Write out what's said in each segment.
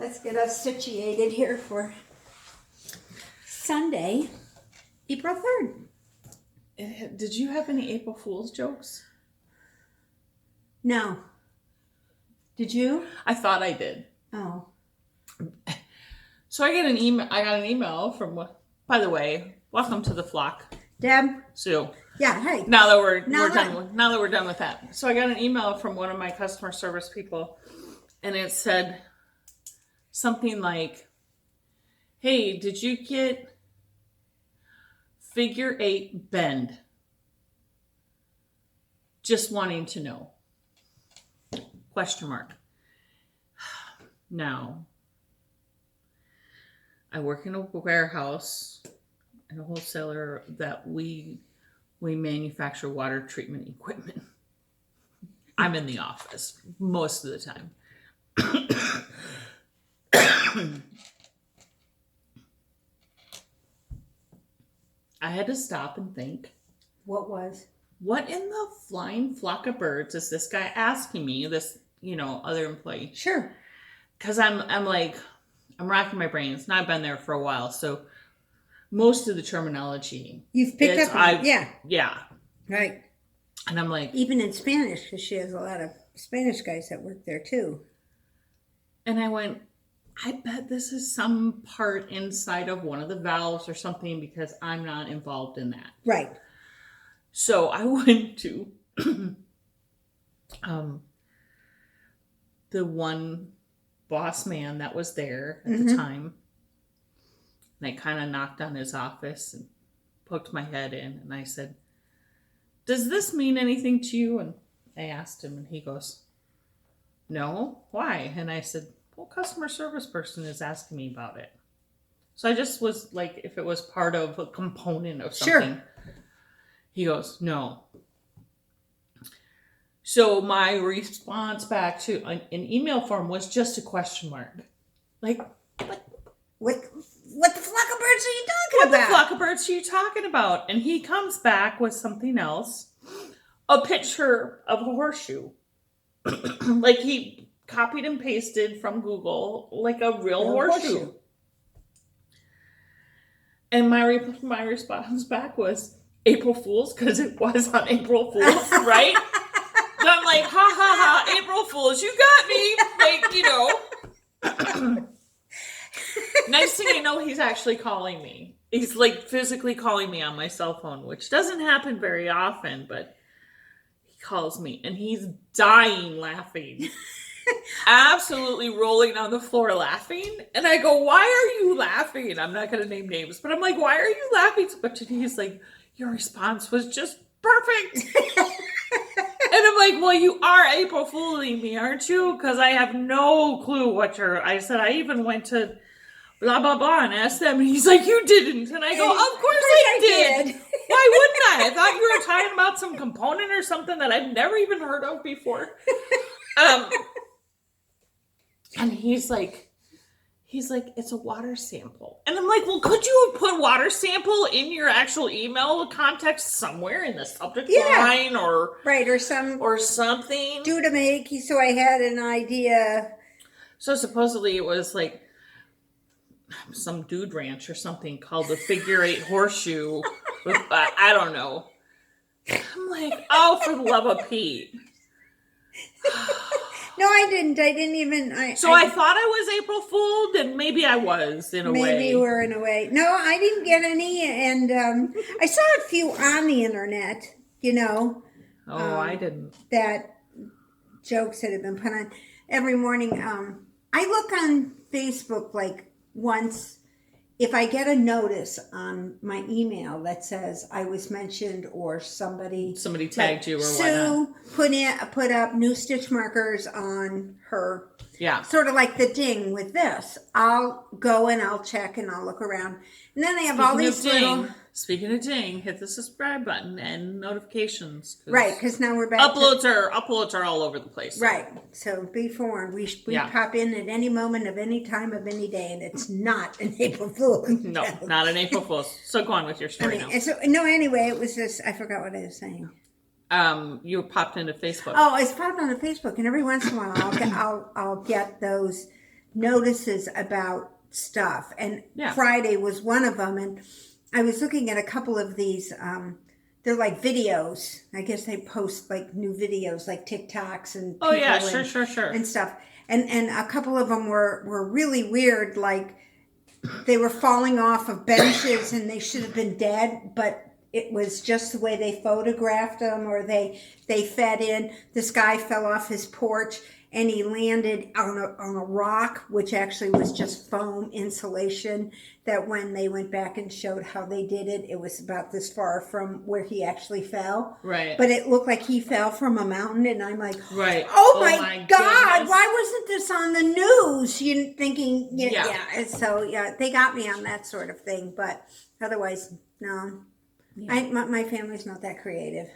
Let's get us situated here for Sunday, April 3rd. Did you have any April Fool's jokes? No. Did you? I thought I did. Oh. So I got an email from, by the way, welcome to the flock. Deb? Sue. Yeah, hey. Now that we're done with that. So I got an email from one of my customer service people, and it said something like, "Hey, did you get figure 8 bend? Just wanting to know." Question mark. Now, I work in a warehouse and a wholesaler that we manufacture water treatment equipment. I'm in the office most of the time. I had to stop and think. What in the flying flock of birds is this guy asking me, this, other employee? Sure. Because I'm racking my brains. Now I've been there for a while, so most of the terminology you've picked up on. Yeah. Right. And I'm like, even in Spanish, because she has a lot of Spanish guys that work there too. And I went, I bet this is some part inside of one of the valves or something, because I'm not involved in that. Right. So I went to the one boss man that was there at the time. And I kind of knocked on his office and poked my head in. And I said, "Does this mean anything to you?" And I asked him, and he goes, "No, why?" And I said, "Well, customer service person is asking me about it." So I just was like, if it was part of a component of something. Sure. He goes, "No." So my response back to an email form was just a question mark. Like, what the flock of birds are you talking about? What the flock of birds are you talking about? And he comes back with something else. A picture of a horseshoe. Like he copied and pasted from Google, like a real horseshoe. And my response back was, April Fool's, because it was on April Fool's, right? So I'm like, ha ha ha, April Fool's, you got me. Like, Next thing I know, he's actually calling me. He's like physically calling me on my cell phone, which doesn't happen very often, but he calls me and he's dying laughing. Absolutely rolling on the floor laughing. And I go, "Why are you laughing?" I'm not going to name names, but I'm like, "Why are you laughing so much?" And he's like, "Your response was just perfect." And I'm like, "Well, you are April Fooling me, aren't you? Because I have no clue I said, I even went to blah, blah, blah and asked them. And he's like, "You didn't." And I go, "Of course I did. Why wouldn't I? I thought you were talking about some component or something that I've never even heard of before." And he's like, "It's a water sample." And I'm like, "Well, could you have put water sample in your actual email context somewhere in the subject line or right or something do to make?" So I had an idea. So supposedly it was like some dude ranch or something called the figure 8 horseshoe. With, I don't know. I'm like, oh, for the love of Pete. No, I didn't. I didn't even. I thought I was April Fooled, and maybe I was in a way. Maybe you were in a way. No, I didn't get any, and I saw a few on the internet. Oh, I didn't. That jokes that have been put on every morning. I look on Facebook like once. If I get a notice on my email that says I was mentioned or somebody tagged you or Sue put up new stitch markers on her, sort of like the ding with this, I'll go and I'll check and I'll look around, and then they have all these little. Speaking of ding, hit the subscribe button and notifications. Right, because now we're back. Uploads are all over the place. So. Right, so be forewarned. We pop in at any moment of any time of any day, and it's not an April Fool. No, not an April Fool. So go on with your story now. Anyway, it was this. I forgot what I was saying. You popped into Facebook. Oh, it's popped onto Facebook, and every once in a while I'll get those notices about stuff. And Yeah. Friday was one of them. And I was looking at a couple of these, they're like videos. I guess they post like new videos, like TikToks and Oh yeah, people sure. and stuff. And a couple of them were really weird. Like they were falling off of benches and they should have been dead, but it was just the way they photographed them, or they fed in. This guy fell off his porch and he landed on a rock, which actually was just foam insulation, that when they went back and showed how they did it, it was about this far from where he actually fell. Right. But it looked like he fell from a mountain, and I'm like, right. Oh my God, goodness. why wasn't this on the news? You thinking, Yeah. And so, yeah, they got me on that sort of thing, but otherwise, no. Yeah. My family's not that creative.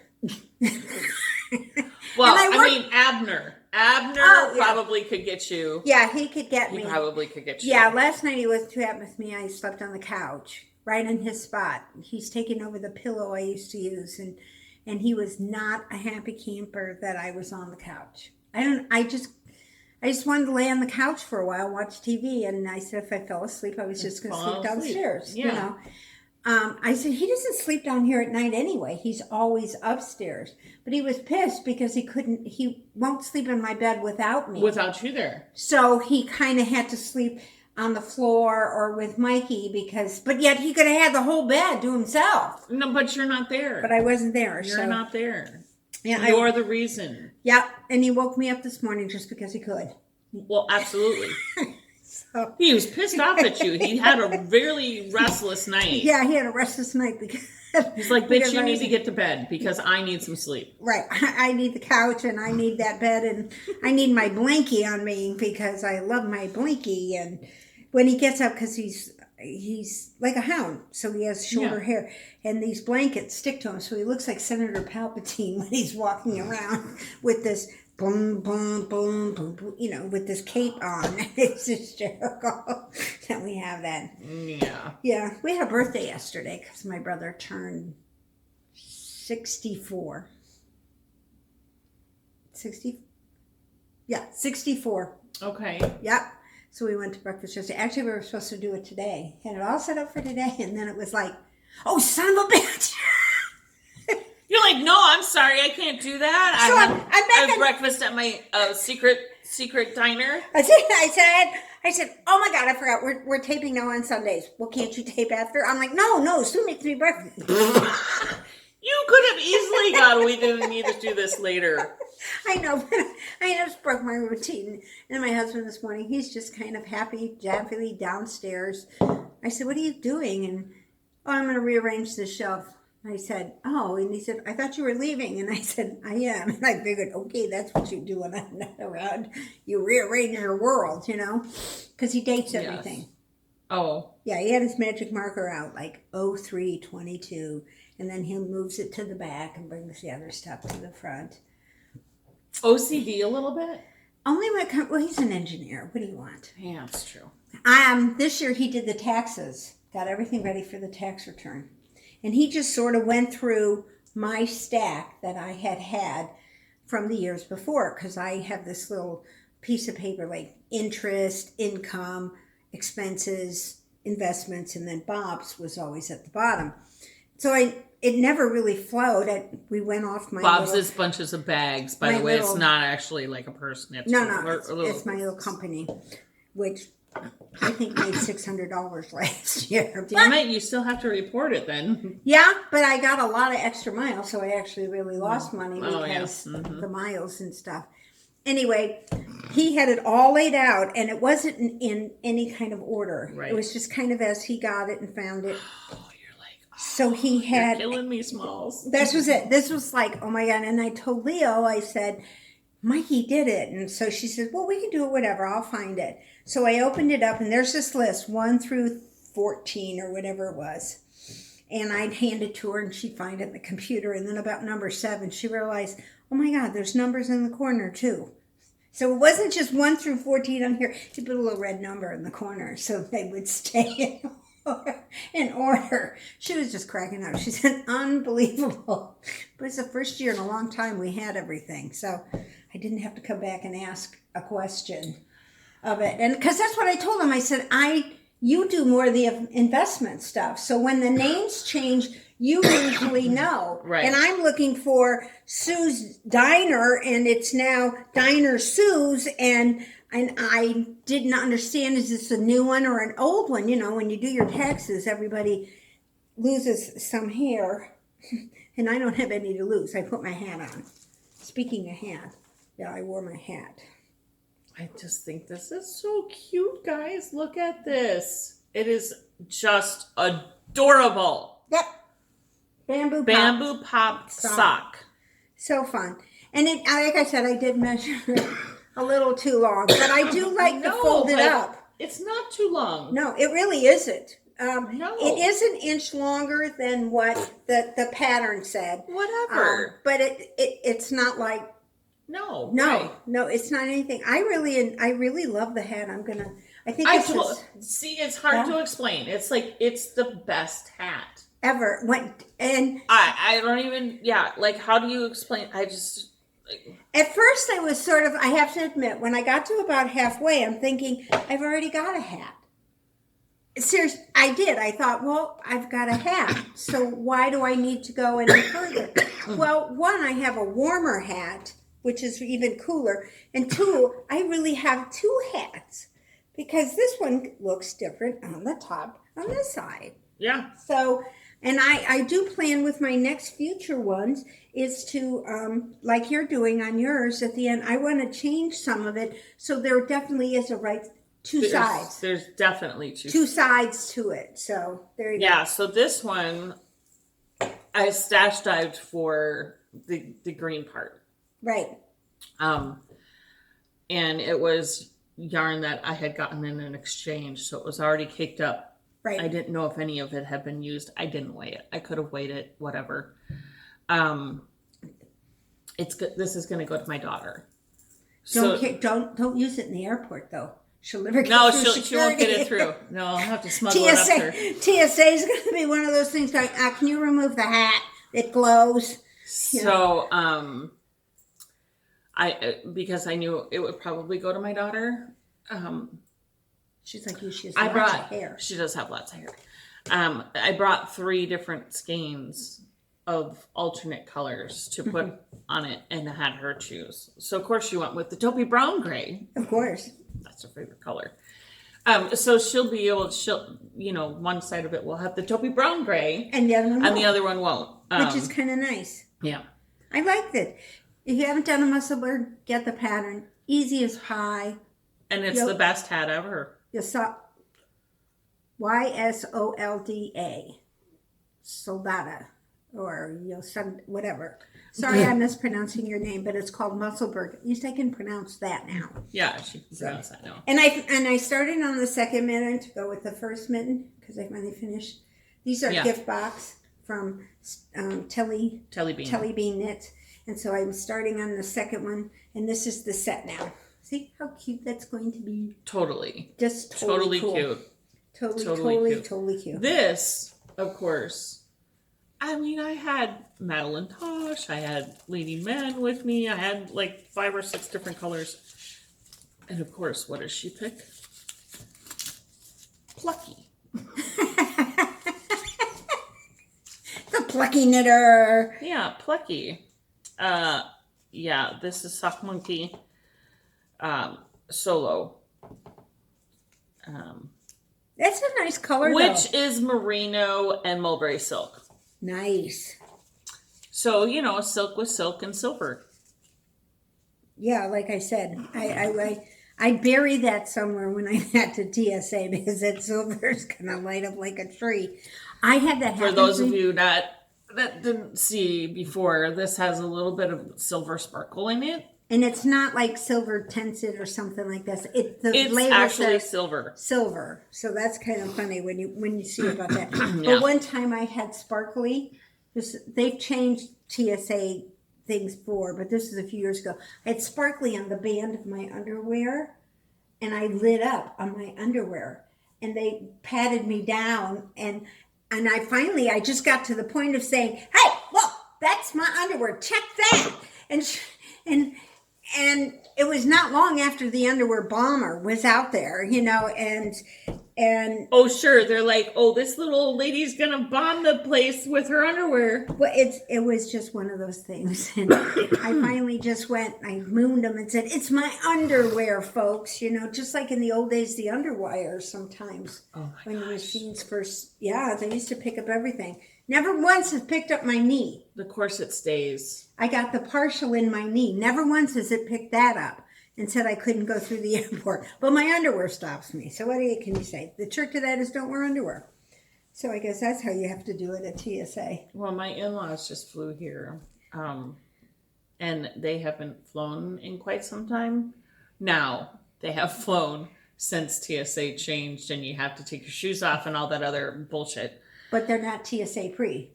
Well, I mean, Abner probably could get you. Yeah, he could get me. He probably could get you. Yeah, last night he wasn't too happy with me. I slept on the couch, right in his spot. He's taking over the pillow I used to use, and he was not a happy camper that I was on the couch. I just wanted to lay on the couch for a while, watch TV, and I said if I fell asleep, I was just going to sleep downstairs. Yeah. You know. I said, he doesn't sleep down here at night anyway. He's always upstairs. But he was pissed because he won't sleep in my bed without me. Without you there. So he kind of had to sleep on the floor or with Mikey but yet he could have had the whole bed to himself. No, but you're not there. But I wasn't there. You're not there. Yeah, You're the reason. Yeah, and he woke me up this morning just because he could. Well, absolutely. So he was pissed off at you. He had a really restless night. Yeah, he had a restless night because he's like, bitch, you need to get to bed because I need some sleep. Right. I need the couch and I need that bed and I need my blankie on me because I love my blankie. And when he gets up, because he's like a hound, so he has shorter hair, and these blankets stick to him, so he looks like Senator Palpatine when he's walking around with this boom, boom, boom, boom, boom, with this cape on. It's hysterical that we have that. Yeah. Yeah. We had a birthday yesterday because my brother turned 64. 64. Okay. Yep. So we went to breakfast yesterday. Actually, we were supposed to do it today. Had it all set up for today, and then it was like, oh, son of a bitch. You're like, no, I'm sorry, I can't do that. So I have breakfast at my secret diner. I said, oh my God, I forgot. We're taping now on Sundays. Well, can't you tape after? I'm like, no, Sue makes me breakfast. You could have easily gone, we didn't need to do this later. I know, but I just broke my routine. And my husband this morning, he's just kind of happy downstairs. I said, what are you doing? And, I'm going to rearrange the shelf. I said, and he said, I thought you were leaving. And I said, I am. And I figured, okay, that's what you do when I'm not around. You rearrange your world, because he dates everything. Yes. Oh. Yeah, he had his magic marker out, like 0322, and then he moves it to the back and brings the other stuff to the front. OCD a little bit? Only when he's an engineer. What do you want? Yeah, that's true. This year he did the taxes, got everything ready for the tax return. And he just sort of went through my stack that I had from the years before, because I have this little piece of paper like interest, income, expenses, investments, and then Bob's was always at the bottom. So it never really flowed. We went off my Bob's is bunches of bags. By the way, it's not actually like a person. It's it's my little company, which I think made $600 last year. Damn it, you still have to report it then. Yeah, but I got a lot of extra miles, so I actually really lost money because the miles and stuff. Anyway, he had it all laid out, and it wasn't in any kind of order. Right. It was just kind of as he got it and found it. So he had... You're killing me, Smalls. This was it. This was like, oh my God. And I told Leo, I said, Mikey did it. And so she said, well, we can do it, whatever. I'll find it. So I opened it up, and there's this list, 1 through 14 or whatever it was. And I'd hand it to her, and she'd find it in the computer. And then about number 7, she realized, oh my God, there's numbers in the corner too. So it wasn't just 1 through 14 on here. She put a little red number in the corner so they would stay in order. She was just cracking up. She said, unbelievable. But it's the first year in a long time we had everything. So I didn't have to come back and ask a question of it. And because that's what I told him. I said, you do more of the investment stuff. So when the names change, you usually know. Right. And I'm looking for Sue's Diner, and it's now Diner Sue's, and I didn't understand, is this a new one or an old one? You know, when you do your taxes, everybody loses some hair, and I don't have any to lose. I put my hat on. Speaking of hat, yeah, I wore my hat. I just think this is so cute, guys. Look at this. It is just adorable. Yep. Bamboo pop sock. So fun. And it, like I said, I did measure it a little too long, but I do like to fold it up. It's not too long. No, it really isn't. No. It is an inch longer than what the pattern said. Whatever. But it's not like, no, it's not anything. I really love the hat. I think it's hard to explain. It's like, it's the best hat ever. I don't even, like, how do you explain? At first I was sort of, I have to admit, when I got to about halfway, I'm thinking, I've already got a hat. Seriously, I did. I thought, well, I've got a hat, so why do I need to go any further? Well, one, I have a warmer hat, which is even cooler, and two, I really have two hats, because this one looks different on the top, on this side. Yeah. So, and I do plan with my next future ones is to, like you're doing on yours at the end, I want to change some of it, so there definitely is two sides. There's definitely two sides to it. So there you go. Yeah, so this one I stash dived for the green part. Right. And it was yarn that I had gotten in an exchange, so it was already caked up. Right. I didn't know if any of it had been used. I didn't weigh it. I could have weighed it, whatever. It's good. This is going to go to my daughter. Don't use it in the airport though. She'll never get through she won't get it through. No, I'll have to smuggle it up there. TSA is going to be one of those things going, can you remove the hat? It glows. So, because I knew it would probably go to my daughter. She's like you. She has lots of hair. She does have lots of hair. I brought 3 different skeins of alternate colors to put on it, and I had her choose. So, of course, she went with the taupey brown gray. Of course. That's her favorite color. So she'll be able to, one side of it will have the taupey brown gray. And the other one won't. And the other one won't. Which is kind of nice. Yeah. I like that. If you haven't done a muscle bird, get the pattern. Easy as pie. And it's the best hat ever. YSOLDA. Soldata. Or whatever. Sorry, I'm mispronouncing your name, but it's called Musselburg. At least I can pronounce that now. Yeah, she can pronounce that now. And I started on the second mitten to go with the first mitten because I finally finished. These are gift box from Telly Bean Knits, and so I'm starting on the second one, and this is the set now. See how cute that's going to be? Totally. Just totally cool. Cute. Totally cute. This, of course. I had Madeline Tosh, I had Lady Men with me, I had like 5 or 6 different colors. And of course, what does she pick? Plucky. The Plucky knitter. Yeah, Plucky. This is Sock Monkey Solo. That's a nice color, which is merino and mulberry silk. Nice. So, silk with silk and silver. Yeah, like I said, I bury that somewhere when I got to TSA because that silver is going to light up like a tree. I had that happen. For those of you that didn't see before, this has a little bit of silver sparkle in it. And it's not like silver tinted or something like this. It's actually silver. Silver. So that's kind of funny when you see about that. But one time I had sparkly. They've changed TSA things before, but this is a few years ago. I had sparkly on the band of my underwear, and I lit up on my underwear. And they patted me down, and I just got to the point of saying, "Hey, look, that's my underwear. Check that." And it was not long after the underwear bomber was out there, you know, and Oh, sure. They're like, oh, this little old lady's going to bomb the place with her underwear. well, it was just one of those things. And I finally just I mooned them and said, it's my underwear, folks. You know, just like in the old days, the underwire sometimes. Oh, my when gosh. the machines first, yeah, they used to pick up everything. Never once has picked up my knee. The corset stays. I got the partial in my knee. Never once has it picked that up and said I couldn't go through the airport. But my underwear stops me. So what can you say? The trick to that is don't wear underwear. So I guess that's how you have to do it at TSA. Well, my in-laws just flew here. And they haven't flown in quite some time. Now, they have flown since TSA changed and you have to take your shoes off and all that other bullshit. But they're not TSA pre.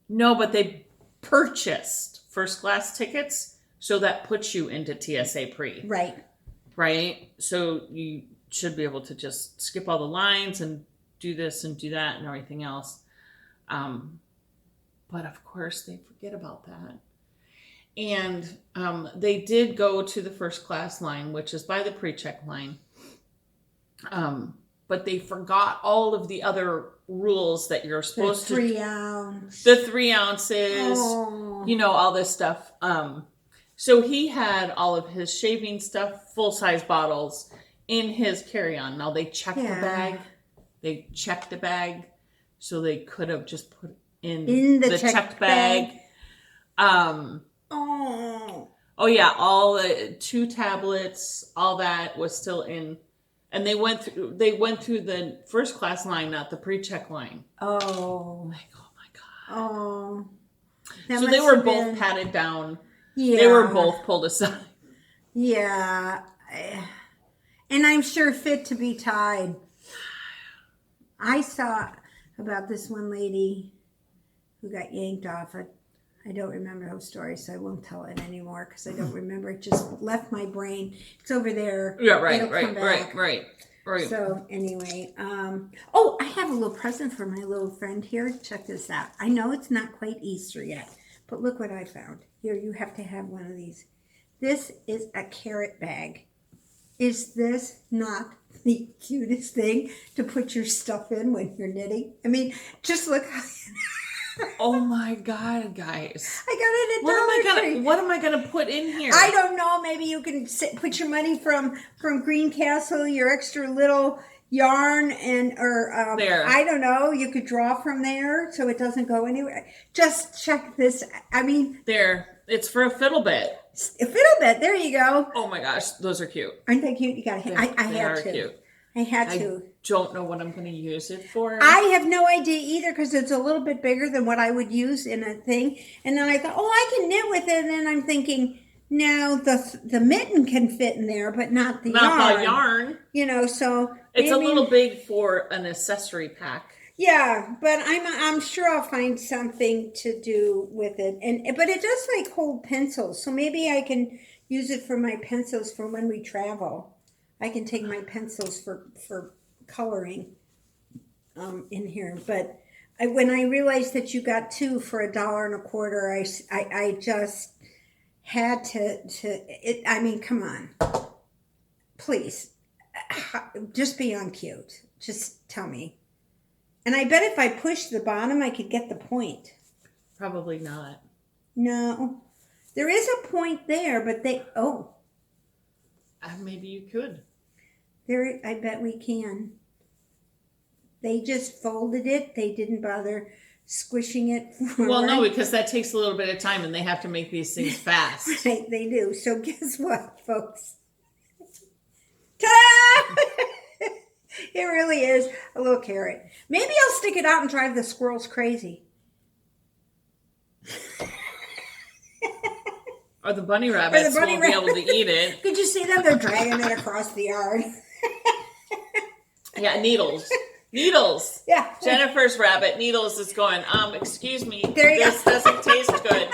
No, but they purchased first class tickets, so that puts you into TSA pre. Right. Right? So you should be able to just skip all the lines and do this and do that and everything else. But of course, they forget about that. And they did go to the first class line, which is by the pre-check line. But they forgot all of the other rules that you're supposed the 3 ounce. The 3 ounces, you know, all this stuff. So he had all of his shaving stuff, full-size bottles, in his carry-on. Now they checked the bag. They checked the bag, so they could have just put in the checked bag. Oh yeah, all the 2 tablets, all that was still in. And they went through the first class line, not the pre-check line. Oh. Like, oh my God. Oh. So they were both patted down. Yeah. They were both pulled aside. Yeah. And I'm sure fit to be tied. I saw about this one lady who got yanked off. I don't remember her story, so I won't tell it anymore because I don't remember. It just left my brain. It's over there. Yeah, right. So anyway, oh, I have a little present for my little friend here. Check this out. I know it's not quite Easter yet, but look what I found. Here, you have to have one of these. This is a carrot bag. Is this not the cutest thing to put your stuff in when you're knitting? I mean, just look how... Oh my God, guys! I got it at Dollar Tree. What am I gonna put in here? I don't know. Maybe you can put your money from Greencastle, your extra little yarn, or there. I don't know. You could draw from there so it doesn't go anywhere. Just check this. I mean, there. It's for a fiddle bit. A fiddle bit. There you go. Oh my gosh, those are cute. Aren't they cute? You got. I had to. Cute. I had to. I don't know what I'm going to use it for. I have no idea either because it's a little bit bigger than what I would use in a thing. And then I thought, oh, I can knit with it. And then I'm thinking, no, the mitten can fit in there, but not the yarn. Not the yarn. You know, so it's a little big for an accessory pack. Yeah, but I'm sure I'll find something to do with it. But it does like hold pencils, so maybe I can use it for my pencils for when we travel. I can take my pencils for coloring in here. But when I realized that you got 2 for $1.25, I just had to. I mean, come on, please, just be on cute. Just tell me. And I bet if I pushed the bottom, I could get the point. Probably not. No, there is a point there, but maybe you could. There, I bet we can. They just folded it. They didn't bother squishing it forward. Well, no, because that takes a little bit of time, and they have to make these things fast. Right, they do. So guess what, folks? Ta-da! It really is a little carrot. Maybe I'll stick it out and drive the squirrels crazy. Or the bunny rabbits won't be able to eat it. Could you see them? They're dragging it across the yard. Yeah, Needles. Needles. Yeah. Jennifer's rabbit, Needles, is going, excuse me. This doesn't taste good.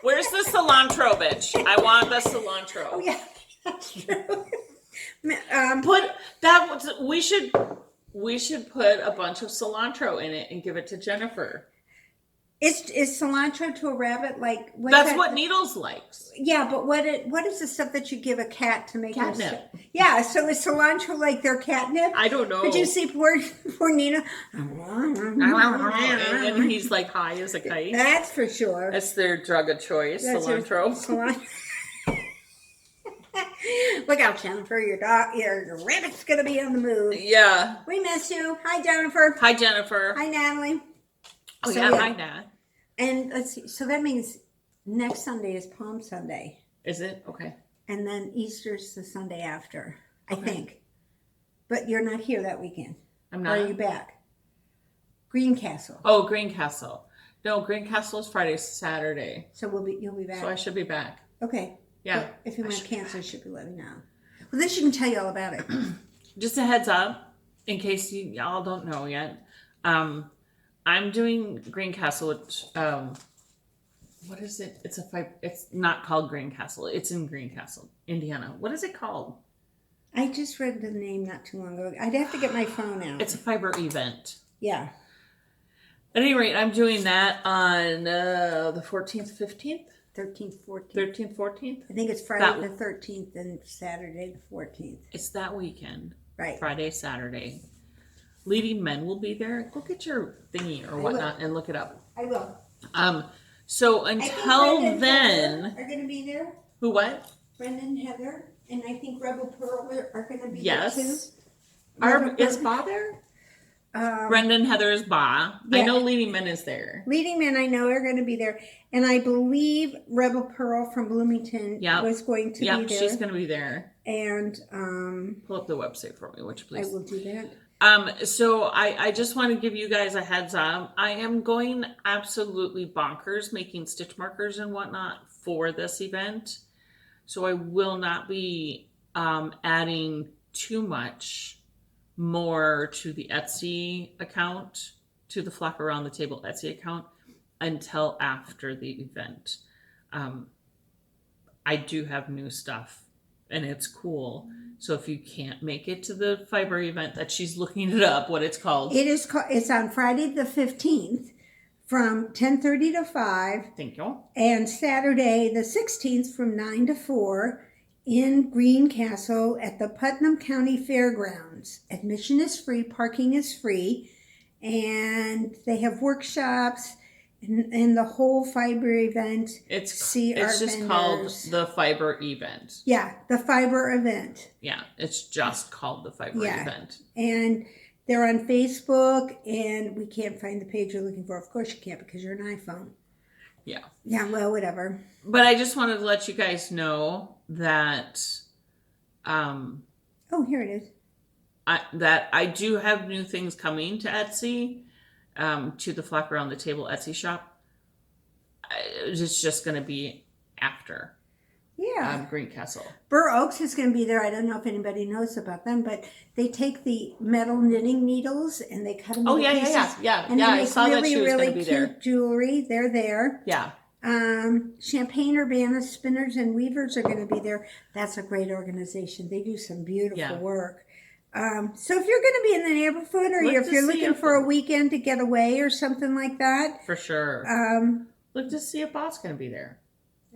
Where's the cilantro, bitch? I want the cilantro. Oh, yeah. That's true. We should put a bunch of cilantro in it and give it to Jennifer. Is cilantro to a rabbit like what's That's that? what Needles likes. Yeah, but what is the stuff that you give a cat to make them Catnip. Yeah, so is cilantro like their catnip? I don't know. Could you see poor Nina? And then he's like high as a kite. That's for sure. That's their drug of choice, cilantro. Look out, Jennifer! Your rabbit's gonna be on the move. Yeah. We miss you. Hi, Jennifer. Hi, Jennifer. Hi, Natalie. Oh, yeah. Hi, Nat. And let's see. So that means next Sunday is Palm Sunday. Is it? Okay. And then Easter's the Sunday after, I think. But you're not here that weekend. I'm not. Or are you back? Greencastle. Oh, Greencastle. No, Greencastle is Friday, Saturday. So you'll be back. So I should be back. Okay. Yeah. But if you want to cancel, you should be letting me know. Well, then she can tell you all about it. Just a heads up, in case y'all don't know yet. I'm doing Greencastle. Which, what is it? It's not called Greencastle. It's in Greencastle, Indiana. What is it called? I just read the name not too long ago. I'd have to get my phone out. It's a fiber event. Yeah. At any rate, I'm doing that on the 14th, 15th? 13th, 14th. 13th, 14th? I think it's Friday the 13th and Saturday the 14th. It's that weekend. Right. Friday, Saturday. Leading men will be there. Go get your thingy or whatnot and look it up. I will. So until then... are going to be there. Who, what? Brendan and Heather. And I think Rebel Pearl are going to be yes. there too. Is Ba there? Brendan, Heather's Ba. Yeah. I know Leading Men is there. Leading Men, I know, are going to be there. And I believe Rebel Pearl from Bloomington was going to be there. Yeah, she's going to be there. And pull up the website for me, would you please? I will do that. So I just want to give you guys a heads up. I am going absolutely bonkers making stitch markers and whatnot for this event. So I will not be adding too much more to the Etsy account, to the Flockaroundthetable Etsy account, until after the event. I do have new stuff, and it's cool. So if you can't make it to the fiber event, that she's looking it up, what it's called. It's on Friday the 15th from 10:30 to 5. Thank you. And Saturday the 16th from 9 to 4 in Greencastle at the Putnam County Fairgrounds. Admission is free, parking is free, and they have workshops and the whole fiber event. It's just called the fiber event. Yeah, the fiber event. Yeah, it's just called the fiber event. And they're on Facebook, and we can't find the page you're looking for. Of course you can't, because you're an iPhone. Yeah. Yeah, well, whatever. But I just wanted to let you guys know that oh, here it is. I do have new things coming to Etsy, to the Flockaroundthetable Etsy shop. It's just going to be after Greencastle. Burr Oaks is going to be there. I don't know if anybody knows about them, but they take the metal knitting needles and they cut them into pieces. Yeah. And I they saw make that she was really, going to be cute there. Jewelry. They're there. Yeah. Champaign-Urbana Spinners and Weavers are going to be there. That's a great organization. They do some beautiful work. So if you're going to be in the neighborhood, or if you're looking for a weekend to get away or something like that. For sure. Look to see if Bob's going to be there.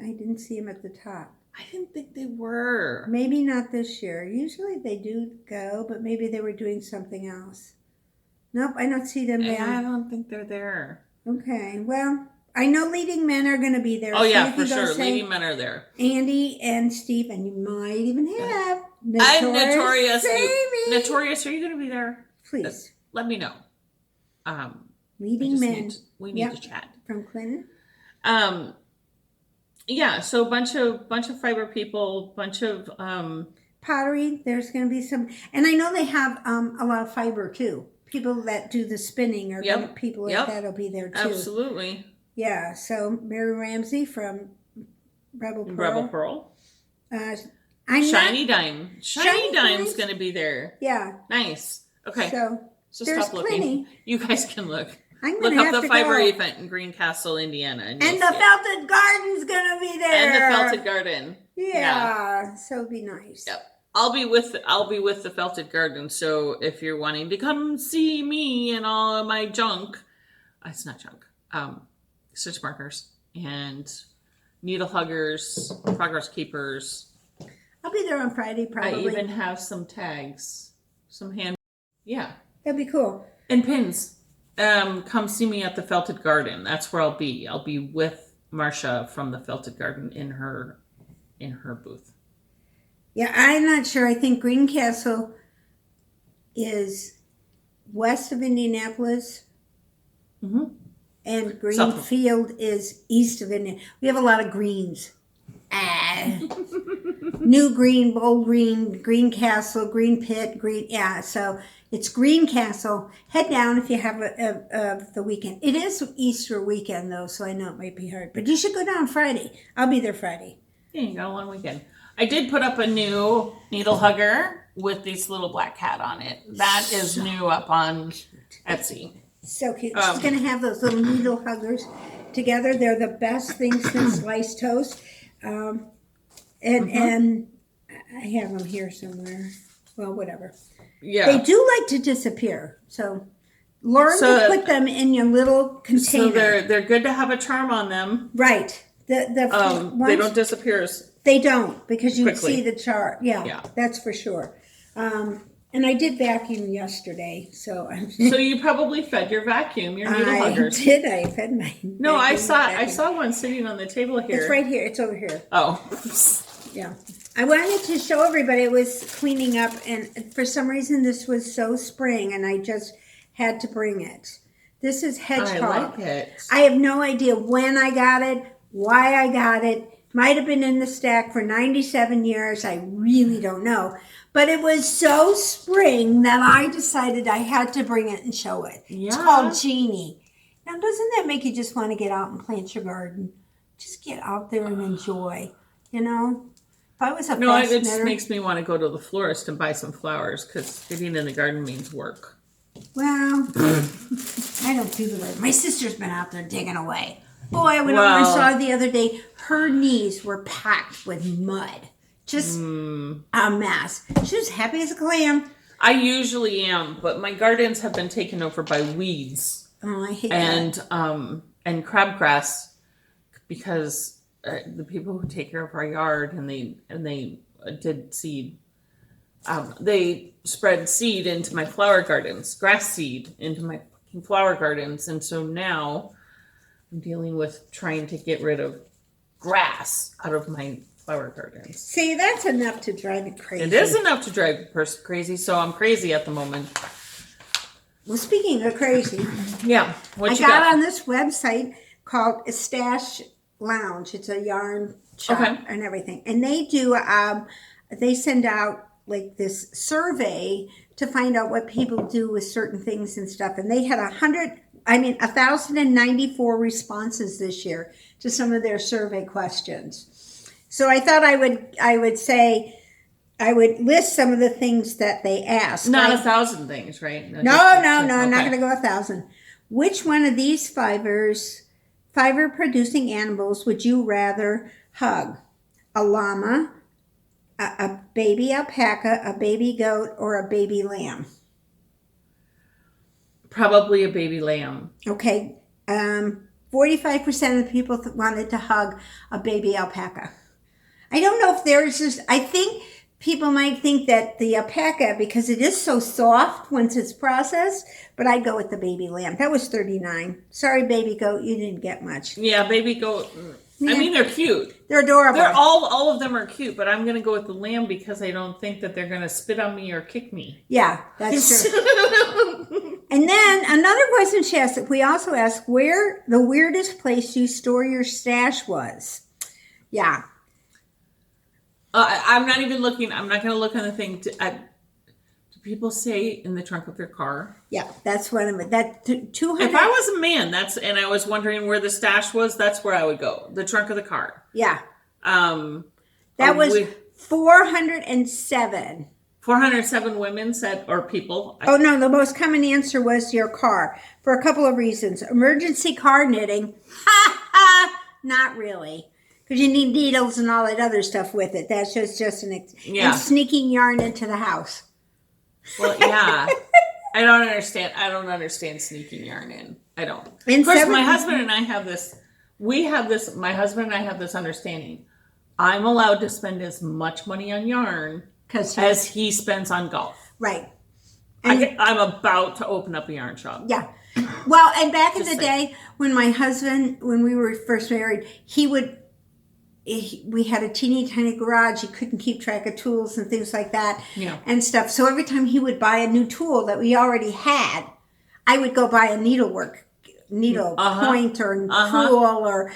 I didn't see him at the top. I didn't think they were. Maybe not this year. Usually they do go, but maybe they were doing something else. Nope, I don't see them there. I don't think they're there. Okay, well, I know Leading Men are going to be there. Oh, yeah, for sure. Leading Men are there. Andy and Steve, and you might even have Notorious. Notorious, are you going to be there? Please. Let me know. Leading Men. We need to chat. From Clinton. Yeah, so bunch of fiber people, bunch of pottery. There's going to be some, and I know they have a lot of fiber too. People that do the spinning or people like that will be there too. Absolutely. Yeah. So Mary Ramsey from Rebel Pearl. Shiny Dime. Shiny Dime's going to be there. Yeah. Nice. Okay. So stop looking. Plenty. You guys can look. Look up the fiber event in Greencastle, Indiana. And the Felted Garden's going to be there. And the Felted Garden. Yeah. So it'll be nice. Yep. I'll be with the Felted Garden. So if you're wanting to come see me and all of my junk, it's not junk. stitch markers and needle huggers, progress keepers. I'll be there on Friday, probably. I even have some tags, some hand. Yeah. That'd be cool. And pins. Come see me at the Felted Garden. That's where I'll be. I'll be with Marcia from the Felted Garden in her booth. Yeah, I'm not sure. I think Greencastle is west of Indianapolis. Mm-hmm. And Greenfield is east of Indianapolis. We have a lot of greens. New Green, Old Green, Greencastle, Green Pit, Green. Yeah, so it's Greencastle. Head down if you have the weekend. It is Easter weekend, though, so I know it might be hard. But you should go down Friday. I'll be there Friday. Yeah, you got a long weekend. I did put up a new needle hugger with this little black cat on it. That is new up on Etsy. So cute. She's going to have those little needle huggers together. They're the best things since sliced toast. And I have them here somewhere. Well, whatever. Yeah. They do like to disappear. So learn to put them in your little container. So they're good to have a charm on them. Right. They don't disappear. They don't, because you quickly. see the chart. Yeah, that's for sure. And I did vacuum yesterday, so So you probably fed your vacuum, your needle huggers. Did. I fed my No, I saw one sitting on the table here. It's right here. It's over here. Oh. Yeah. I wanted to show everybody. It was cleaning up, and for some reason this was so spring, and I just had to bring it. This is hedgehog. I like it. I have no idea when I got it, why I got it. Might have been in the stack for 97 years. I really don't know. But it was so spring that I decided I had to bring it and show it. Yeah. It's called Genie. Now, doesn't that make you just want to get out and plant your garden? Just get out there and enjoy, you know? If I was a No, it fast just knitter, makes me want to go to the florist and buy some flowers, because getting in the garden means work. well, I don't do the work. My sister's been out there digging away. Boy, I went over and saw the other day, her knees were packed with mud. Just a mess. She was happy as a clam. I usually am, but my gardens have been taken over by weeds. Oh, I hate that. And crabgrass, because the people who take care of our yard and they did seed, they spread seed into my flower gardens, grass seed into my flower gardens, and so now I'm dealing with trying to get rid of grass out of my flower gardens. See, that's enough to drive you crazy. It is enough to drive a person crazy, so I'm crazy at the moment. Well, speaking of crazy, Yeah. I got on this website called Stash Lounge. It's a yarn shop and everything. And they do, they send out like this survey to find out what people do with certain things and stuff. And they had 1,094 responses this year to some of their survey questions. So I thought I would say, I would list some of the things that they asked. Not 1,000 things, right? No, I'm not going to go 1,000. Which one of these fiber-producing animals would you rather hug? A llama, a baby alpaca, a baby goat, or a baby lamb? Probably a baby lamb. Okay. 45% of the people wanted to hug a baby alpaca. I don't know if there's just, I think people might think that the alpaca, because it is so soft once it's processed, but I'd go with the baby lamb. That was 39. Sorry, baby goat, you didn't get much. Yeah, baby goat. Yeah. I mean, they're cute. They're adorable. They're all of them are cute, but I'm going to go with the lamb because I don't think that they're going to spit on me or kick me. Yeah, that's true. And then another question she asked, we also asked where the weirdest place you store your stash was. Yeah. I'm not even looking. I'm not going to look on the thing. Do people say in the trunk of their car? Yeah, that's what I'm. That 200. If I was a man, and I was wondering where the stash was, that's where I would go. The trunk of the car. Yeah. That was 407. 407 women said, or people. Oh no, the most common answer was your car for a couple of reasons. Emergency car knitting. Ha ha. Not really. Because you need needles and all that other stuff with it. That's just and sneaking yarn into the house. Well, yeah. I don't understand sneaking yarn in. I don't. Of course, my husband and I have this we have this, my husband and I have this understanding. I'm allowed to spend as much money on yarn as he spends on golf. Right. I'm about to open up a yarn shop. Yeah. Well, and back in the day when my husband, when we were first married, we had a teeny tiny garage. He couldn't keep track of tools and things like that and stuff. So every time he would buy a new tool that we already had, I would go buy a needle point or tool or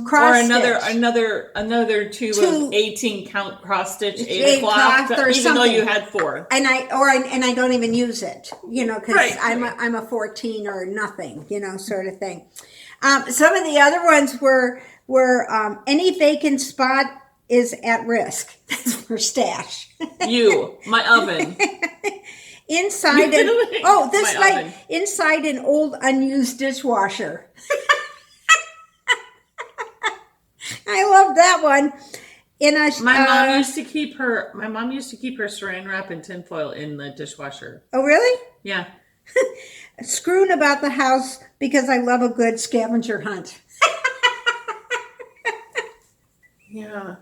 cross another tube of 18 count cross stitch 8 o'clock or even something. Though you had 4. And I don't even use it, because I'm a 14 or nothing, sort of thing. Some of the other ones were any vacant spot is at risk. That's for stash. My oven. Inside inside an old unused dishwasher. I love that one. My mom used to keep her saran wrap and tinfoil in the dishwasher. Oh, really? Yeah. Screwing about the house because I love a good scavenger hunt. Yeah.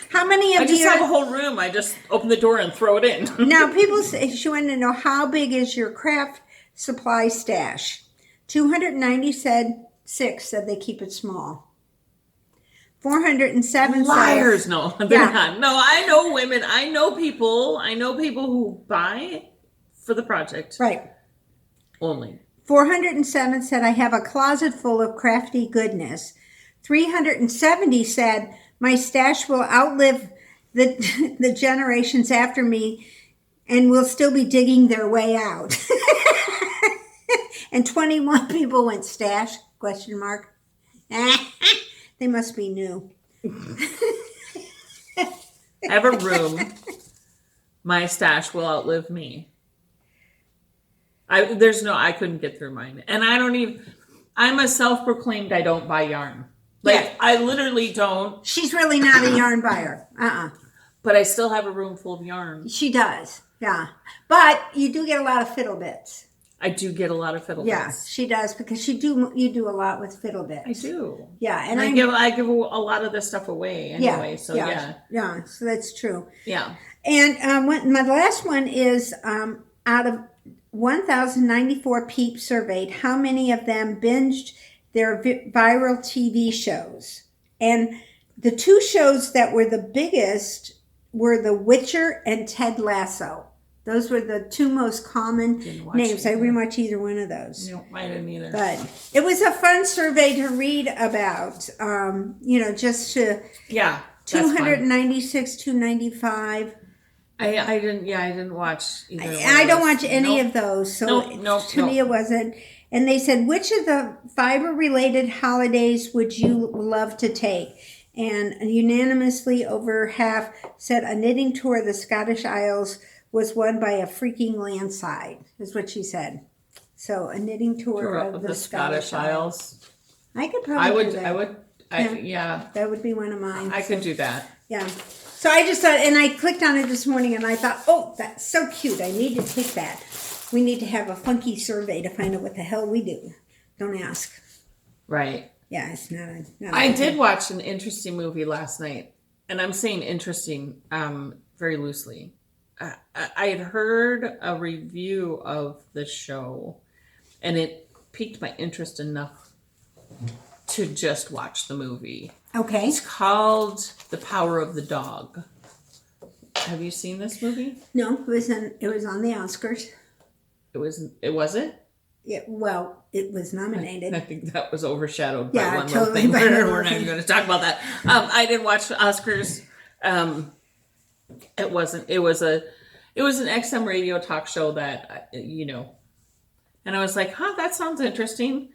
How many of you? I just have a whole room. I just open the door and throw it in. Now, people say, she wanted to know, how big is your craft supply stash? 296 said they keep it small. 407 liars. No, they're not. No, I know women. I know people who buy for the project. Right. Only. 407 said, I have a closet full of crafty goodness. 370 said, my stash will outlive the generations after me and will still be digging their way out. And 21 people went stash, ? They must be new. I have a room. My stash will outlive me. I couldn't get through mine. And I'm a self-proclaimed I don't buy yarn. I literally don't. She's really not a yarn buyer. But I still have a room full of yarn. She does. Yeah. But you do get a lot of fiddle bits. I do get a lot of fiddle bits. Yeah, she does, because you do a lot with fiddle bits. I do. Yeah. And I give a lot of this stuff away anyway. Yeah, so that's true. Yeah. And my last one is out of 1,094 peeps surveyed, how many of them binged their viral TV shows? And the 2 shows that were the biggest were The Witcher and Ted Lasso. Those were the 2 most common names. I didn't watch either one of those. No, I didn't either. But it was a fun survey to read about, just to... Yeah, 296, 295... I didn't watch either. I don't watch any of those, so to me it wasn't. And they said, which of the fiber-related holidays would you love to take? And unanimously over half said a knitting tour of the Scottish Isles was won by a freaking landslide, is what she said. So a knitting tour of the Scottish Isles. I could probably do that. Yeah. That would be one of mine. I could do that. Yeah. So I just thought, and I clicked on it this morning, and I thought, oh, that's so cute. I need to take that. We need to have a funky survey to find out what the hell we do. Don't ask. Right. Yeah, it's not I did watch an interesting movie last night, and I'm saying interesting very loosely. I had heard a review of the show, and it piqued my interest enough to just watch the movie. Okay. It's called The Power of the Dog. Have you seen this movie? No, it was on the Oscars. It wasn't? Yeah, well, it was nominated. I think that was overshadowed by one little thing. We're not even going to talk about that. I didn't watch the Oscars. It wasn't. It was an XM radio talk show that, and I was like, that sounds interesting.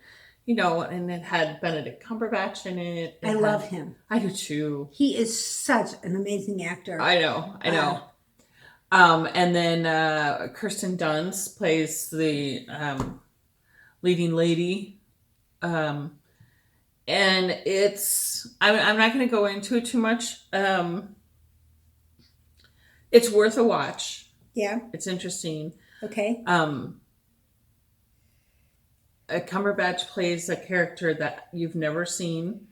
And it had Benedict Cumberbatch in it. I love him. I do too. He is such an amazing actor. I know. And then Kristen Dunst plays the leading lady. And it's, I'm not going to go into it too much. It's worth a watch. Yeah. It's interesting. Okay. Cumberbatch plays a character that you've never seen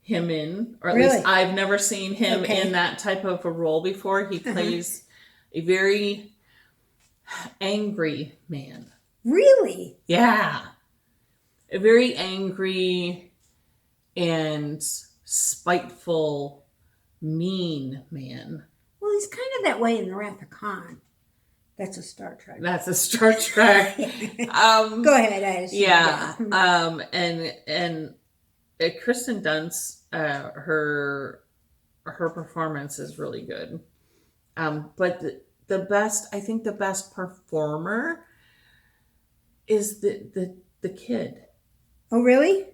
him in, or at Really? least I've never seen him Okay. in that type of a role before. He plays a very angry man. Really? Yeah. A very angry and spiteful, mean man. Well, he's kind of that way in The Wrath of Khan. That's a Star Trek. That's a Star Trek. Go ahead. Yeah. And Kristen Dunst, her performance is really good. But the best performer is the kid. Oh, really?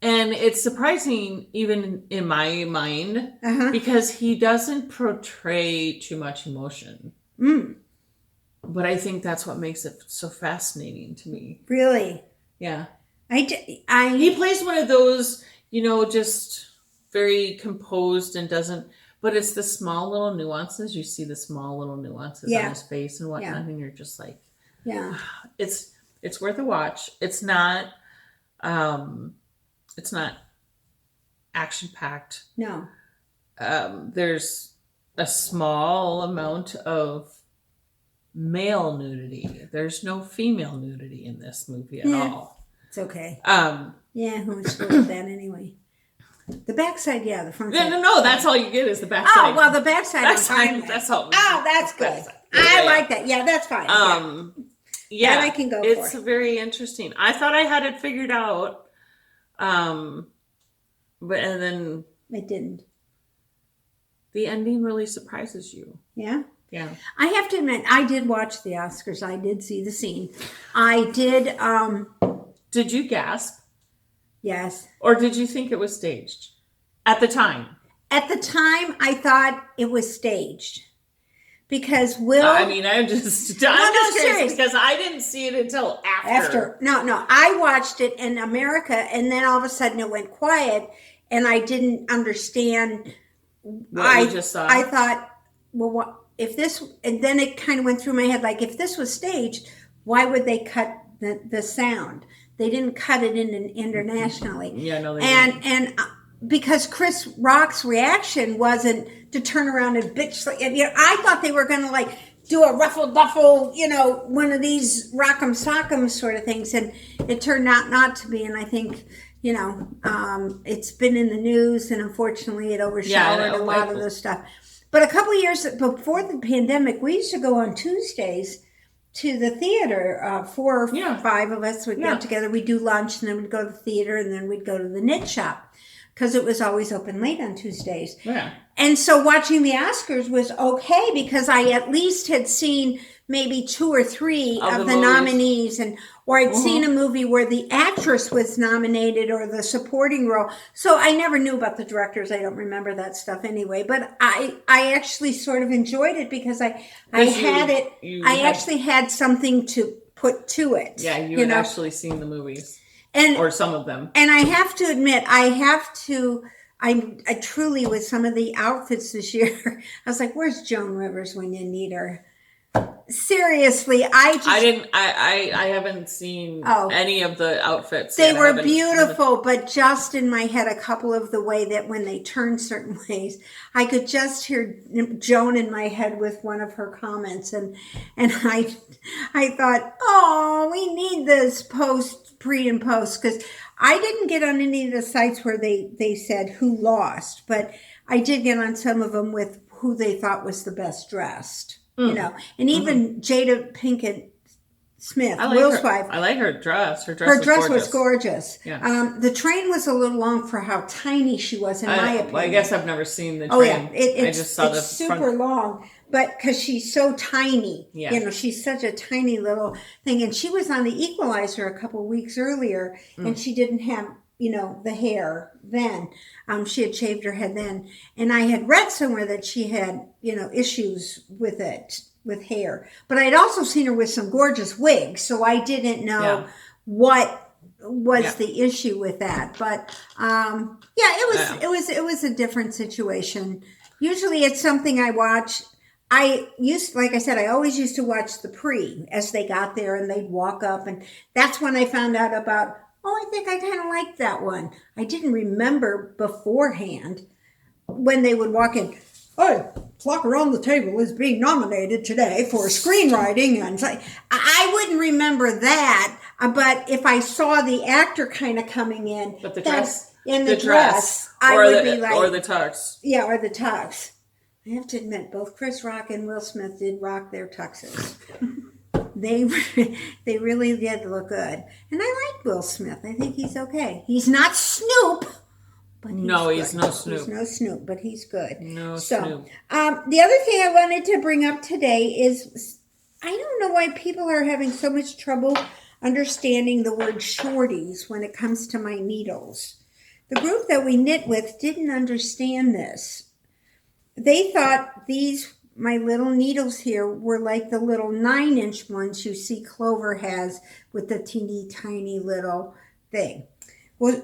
And it's surprising even in my mind because he doesn't portray too much emotion. But I think that's what makes it so fascinating to me. Really? Yeah. He plays one of those, just very composed and doesn't, but it's the small little nuances. You see the small little nuances on his face and whatnot, and you're just like, it's worth a watch. It's not action packed. No. There's a small amount of male nudity. There's no female nudity in this movie at all. It's okay. Who was supposed to that anyway? The backside, the front side. No, that's all you get is the backside. Oh, well, the backside. That's all. Oh, that's good. I like that. Yeah, that's fine. That I can go it's for. Very interesting. I thought I had it figured out. And then it didn't. The ending really surprises you. Yeah? Yeah. I have to admit, I did watch the Oscars. I did see the scene. I did. Did you gasp? Yes. Or did you think it was staged? At the time? At the time, I thought it was staged. Because I'm just curious because I didn't see it until after. No, I watched it in America, and then all of a sudden it went quiet, and I didn't understand. What you just saw? I thought, well, what if this? And then it kind of went through my head, like, if this was staged, why would they cut the sound? They didn't cut it in internationally. Yeah, no, they didn't. And because Chris Rock's reaction wasn't to turn around and bitch. I thought they were going to do a ruffle duffle, one of these rock'em sock'em sort of things. And it turned out not to be. And I think, it's been in the news, and unfortunately it overshadowed a lot of this stuff. But a couple of years before the pandemic, we used to go on Tuesdays to the theater. 4 or 5 of us would get together. We'd do lunch, and then we'd go to the theater, and then we'd go to the knit shop because it was always open late on Tuesdays. Yeah. And so watching the Oscars was okay because I at least had seen maybe 2 or 3 of the nominees, or I'd seen a movie where the actress was nominated or the supporting role. So I never knew about the directors. I don't remember that stuff anyway. But I actually sort of enjoyed it because I actually had something to put to it. Yeah, you had actually seen the movies. Or some of them. And I have to admit, I truly, with some of the outfits this year, I was like, where's Joan Rivers when you need her? Seriously, I haven't seen any of the outfits. They were beautiful, but just in my head, a couple of the way that when they turn certain ways, I could just hear Joan in my head with one of her comments, and I thought, oh, we need this pre and post, because I didn't get on any of the sites where they said who lost, but I did get on some of them with who they thought was the best dressed. And even Jada Pinkett Smith, Will's wife. I like her dress. Her dress was gorgeous. Yeah. The train was a little long for how tiny she was, in my opinion. Well, I guess I've never seen the train. Oh yeah, I just saw it's super long, but because she's so tiny, she's such a tiny little thing. And she was on The Equalizer a couple weeks earlier, and she didn't have the hair then. She had shaved her head then. And I had read somewhere that she had, issues with it, with hair. But I'd also seen her with some gorgeous wigs. So I didn't know what was the issue with that. But, it was a different situation. Usually it's something I watch. like I said, I always used to watch the pre as they got there and they'd walk up. And that's when I found out about, oh, I think I kind of liked that one. I didn't remember beforehand when they would walk in. Oh, Flock Around the Table is being nominated today for screenwriting. And I wouldn't remember that. But if I saw the actor kind of coming in. But the dress. In the dress. I would be like. Or the tux. Yeah, or the tux. I have to admit, both Chris Rock and Will Smith did rock their tuxes. They really did look good. And I like Will Smith. I think he's okay. He's not Snoop, but he's good. He's no Snoop. He's no Snoop, but he's good. Snoop. The other thing I wanted to bring up today is I don't know why people are having so much trouble understanding the word shorties when it comes to my needles. The group that we knit with didn't understand this. They thought my little needles here were like the little 9-inch ones you see Clover has with the teeny tiny little thing. Well,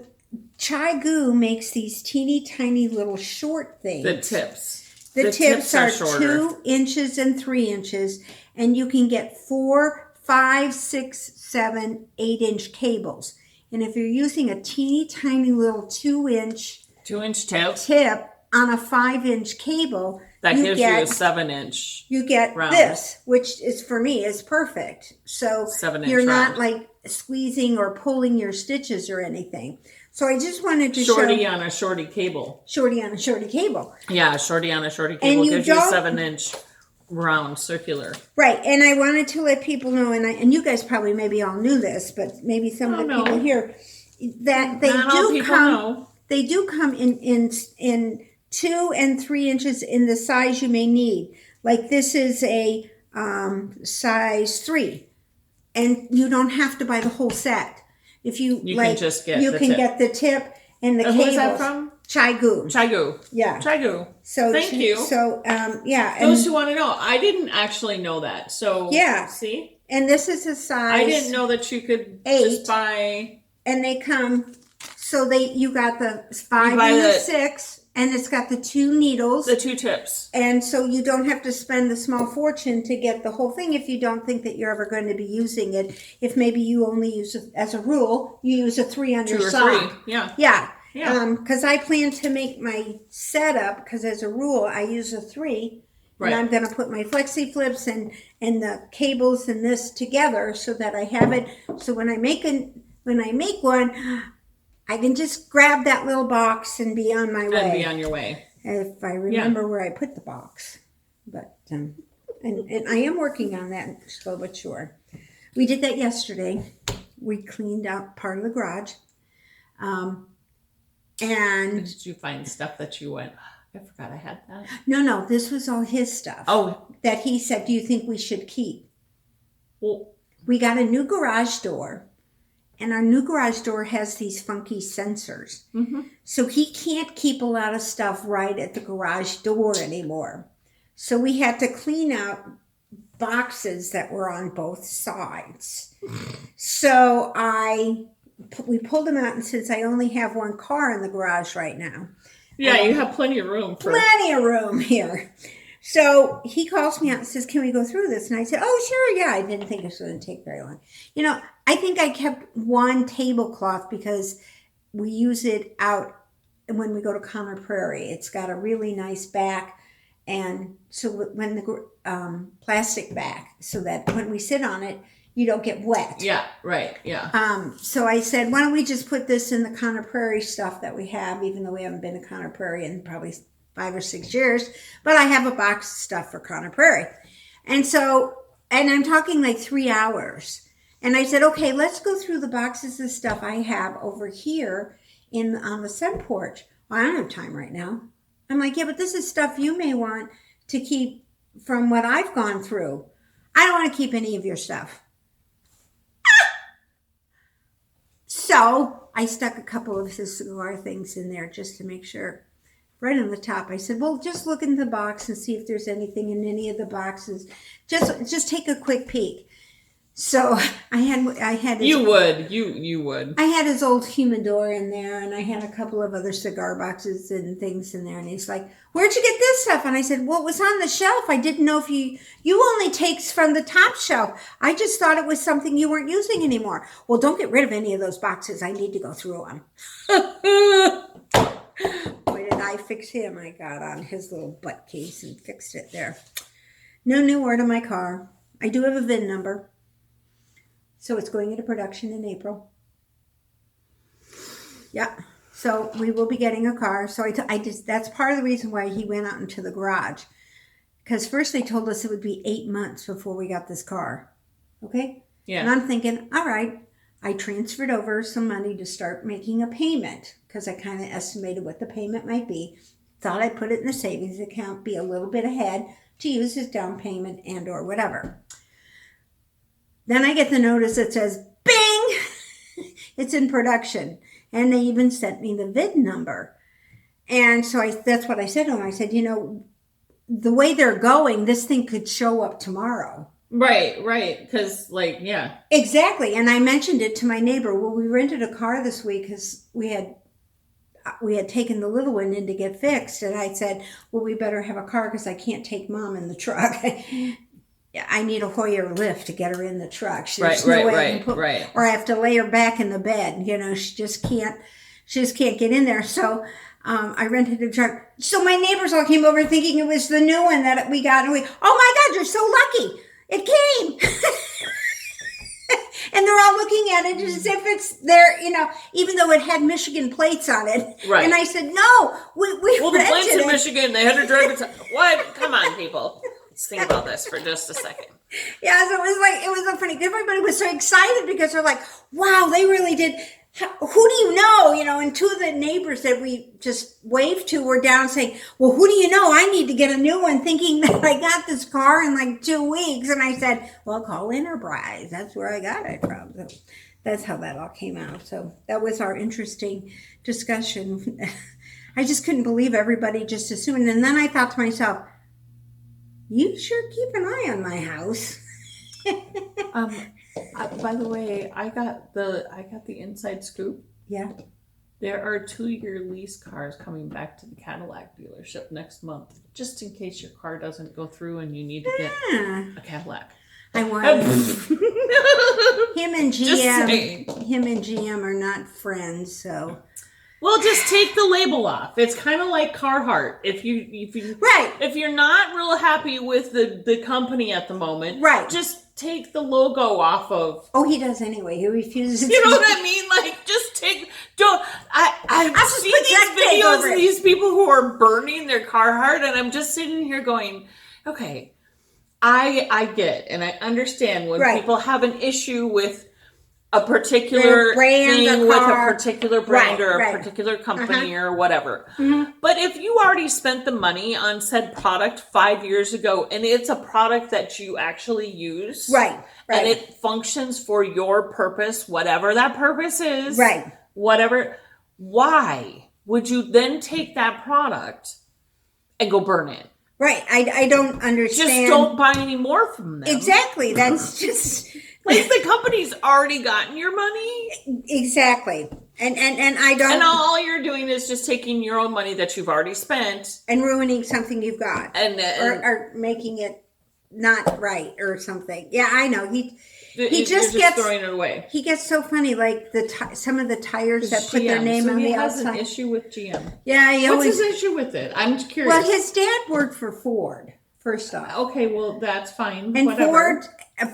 Chai Gu makes these teeny tiny little short things. The tips. The tips are shorter. 2 inches and 3 inches, and you can get 4, 5, 6, 7, 8-inch cables. And if you're using a teeny tiny little 2-inch tip on a 5-inch cable, that gives you a 7-inch. You get round. This, which is for me is perfect. So 7-inch you're not round. like squeezing or pulling your stitches or anything. So I just wanted to shorty show on a shorty cable. Shorty on a shorty cable. Yeah, shorty on a shorty cable gives you a 7-inch round circular. Right, and I wanted to let people know, and you guys probably maybe all knew this, but maybe some of the people here that they do come. They do come in 2 and 3 inches in the size you may need. Like this is a size 3, and you don't have to buy the whole set. If you can just get get the tip and the cables. Who's that from? Chai Gu. Chai Gu. Yeah. Chai Gu. So thank you. So yeah. Those who want to know, I didn't actually know that. So yeah. See. And this is a size. I didn't know that you could 8, just buy. And they come. So you got the 5 and the 6. And it's got the 2 needles. The 2 tips. And so you don't have to spend the small fortune to get the whole thing if you don't think that you're ever going to be using it. If maybe you only use, as a rule, you use a 3 on your 2 or sock. 3. Yeah. Yeah. Yeah. Because I plan to make my setup, because as a rule, I use a 3. Right. And I'm going to put my flexi flips and the cables and this together so that I have it. So when I make one, I can just grab that little box and be on my way. And be on your way. If I remember where I put the box. But, and I am working on that slow but sure. We did that yesterday. We cleaned out part of the garage. And did you find stuff that you went, I forgot I had that? No, this was all his stuff. Oh. That he said, do you think we should keep? Well, we got a new garage door. And our new garage door has these funky sensors. Mm-hmm. So he can't keep a lot of stuff right at the garage door anymore. So we had to clean out boxes that were on both sides. So we pulled them out, and since I only have one car in the garage right now. Yeah, you have plenty of room. Plenty of room here. So he calls me out and says, can we go through this? And I said, oh, sure, yeah. I didn't think it was going to take very long. I think I kept one tablecloth because we use it out when we go to Conner Prairie. It's got a really nice back. And so when the plastic back, so that when we sit on it, you don't get wet. Yeah, right, yeah. So I said, why don't we just put this in the Conner Prairie stuff that we have, even though we haven't been to Conner Prairie in probably 5 or 6 years, but I have a box of stuff for Conner Prairie. And I'm talking like 3 hours. And I said, okay, let's go through the boxes of stuff I have over here on the sun porch. Well, I don't have time right now. I'm like, yeah, but this is stuff you may want to keep from what I've gone through. I don't want to keep any of your stuff. So I stuck a couple of his cigar things in there just to make sure. Right on the top, I said, well, just look in the box and see if there's anything in any of the boxes. Just take a quick peek. So I had his, You would. I had his old humidor in there, and I had a couple of other cigar boxes and things in there. And he's like, "Where'd you get this stuff?" And I said, "Well, it was on the shelf. I didn't know if you only takes from the top shelf. I just thought it was something you weren't using anymore." "Well, don't get rid of any of those boxes. I need to go through them." Boy, did I fix him. I got on his little butt case and fixed it there. No new word on my car. I do have a VIN number. So it's going into production in April. Yeah. So we will be getting a car. So I just, that's part of the reason why he went out into the garage. Because first they told us it would be 8 months before we got this car. Okay? Yeah. And I'm thinking, all right. I transferred over some money to start making a payment. Because I kind of estimated what the payment might be. Thought I'd put it in the savings account, be a little bit ahead to use as down payment and or whatever. Then I get the notice that says, bing, it's in production. And they even sent me the VIN number. And so that's what I said to him. I said, the way they're going, this thing could show up tomorrow. Right. Because, yeah. Exactly. And I mentioned it to my neighbor. Well, we rented a car this week because we had taken the little one in to get fixed. And I said, well, we better have a car because I can't take Mom in the truck. I need a Hoyer lift to get her in the truck. There's no way I can put, or I have to lay her back in the bed. She just can't get in there. So I rented a truck. So my neighbors all came over thinking it was the new one that we got. And oh my God, you're so lucky. It came. And they're all looking at it as if it's there, even though it had Michigan plates on it. Right. And I said, no, we well, the rented plates in it. Michigan, they had to drive it. What? Come on, people. Let's think about this for just a second. Yeah, so it was so funny. Everybody was so excited because they're like, wow, they really did. Who do you know? And two of the neighbors that we just waved to were down saying, well, who do you know? I need to get a new one, thinking that I got this car in 2 weeks. And I said, well, call Enterprise. That's where I got it from. So that's how that all came out. So that was our interesting discussion. I just couldn't believe everybody just assumed. And then I thought to myself, you sure keep an eye on my house. By the way, I got the inside scoop. Yeah. There are 2-year lease cars coming back to the Cadillac dealership next month, just in case your car doesn't go through and you need to get a Cadillac. I want him and GM are not friends, so. Well, just take the label off. It's kind of like Carhartt. If you're not real happy with the company at the moment, right, just take the logo off of. Oh, he does anyway. He refuses. You know what I mean? Just take. I've seen these videos of these people who are burning their Carhartt, and I'm just sitting here going, okay, I get and I understand when people have an issue with a particular thing with a particular brand or a particular company or whatever. Mm-hmm. But if you already spent the money on said product 5 years ago and it's a product that you actually use, and it functions for your purpose, whatever that purpose is, whatever, why would you then take that product and go burn it? Right. I don't understand. Just don't buy any more from them. Exactly. That's just... the company's already gotten your money. Exactly. And I don't... And all you're doing is just taking your own money that you've already spent. And ruining something you've got. Or making it not right or something. Yeah, I know. He just gets... throwing it away. He gets so funny, some of the tires that put their name on the outside. He has an issue with GM. Yeah, What's his issue with it? I'm curious. Well, his dad worked for Ford, first off. Okay, well, that's fine. And whatever.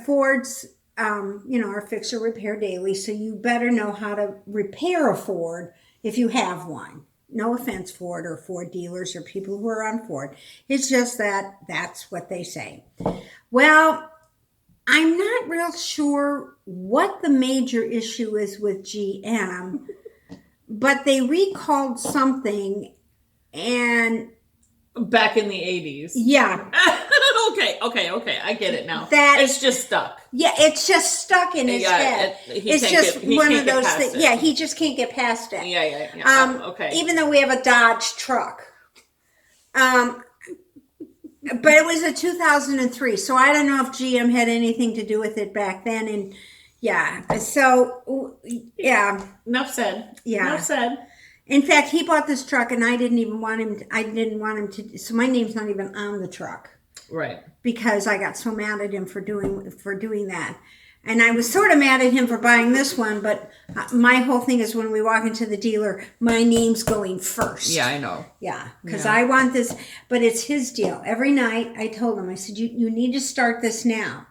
Ford's... our fixer repair daily, so you better know how to repair a Ford if you have one. No offense, Ford or Ford dealers or people who are on Ford. It's just that's what they say. Well, I'm not real sure what the major issue is with GM, but they recalled something and... Back in the 80s. Yeah. Okay. I get it now. It's just stuck. Yeah, it's just stuck in his head. It's just one of those things. Yeah, he just can't get past it. Yeah. Okay. Even though we have a Dodge truck. But it was a 2003, so I don't know if GM had anything to do with it back then. And yeah, so yeah. Enough said. Yeah. Enough said. In fact, he bought this truck, and I didn't want him to. So my name's not even on the truck. Right. Because I got so mad at him for doing that. And I was sort of mad at him for buying this one, but my whole thing is when we walk into the dealer, my name's going first. Yeah, I know. Yeah, because I want this, but it's his deal. Every night I told him, I said, you need to start this now.